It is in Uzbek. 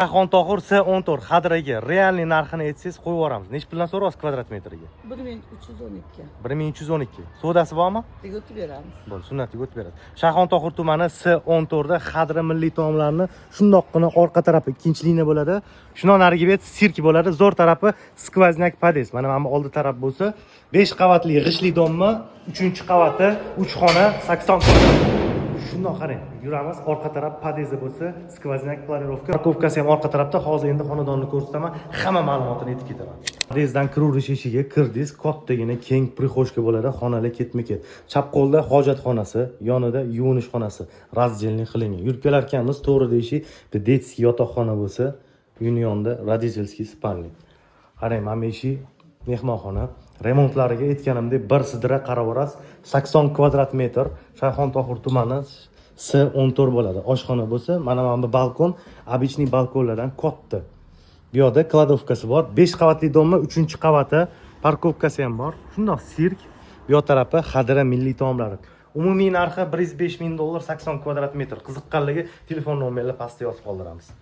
Shayxontohur S14 xadiriga realniy narxini aytsangiz qo'yib yuboramiz. Nech puldan so'raysiz kvadrat metriga? 1312. 1312. Sodasi bormi? Tegotib beramiz. Bo'ldi, sunnatiga o'tib beradi. Shayxontohur tumani S14 da xadira milliy taomlarni shundoqqina orqa tarafi ikkinchi liniya bo'ladi. Shundan nariga bet sirk bo'ladi. Zo'r tarafi skvoznak podez. Mana bu oldi taraf bo'lsa 5 qavatli g'ishli domma, 3-qavati 3 xona 80 kvadrat. Shundoq qarang, yuramiz, orqa taraf podezi bo'lsa, skvoznak planirovka, parkovkasi ham orqa tarafda. Hozir endi xonadonni ko'rsataman, hamma ma'lumotini aytib ketaman. Podezdan kiravish eshigiga kirdingiz, kattagina keng prixoshka bo'ladi, xonalar ketma-ket. Chap qo'lda hojatxonasi, yonida yuvinish xonasi, razdelniy qilingan. Yurib kelarkanmiz, to'g'ri eshik, detskiy yotoqxona bo'lsa, uyning yonida roditelskiy spalnik. Qarang, mana eshik mehmonxona. Remontlariga aytganimdek bir sidra qaravorasiz, 80 kvadrat metr, Shayxontohur tumani S14 bo'ladi. Oshxona bo'lsa, mana bu balkon, обычный balkonlardan katta. Bu yerda kladovkasi bor, 5 qavatli domma, 3-qavati, parkovkasi ham bor. Shundoq sirk, bu yer tarafi xadira milliy taomlari. Umumiy narxi $105 ming, 80 kvadrat metr. Qiziqqanligi telefon nomerlarini pastda yozib qoldiramiz.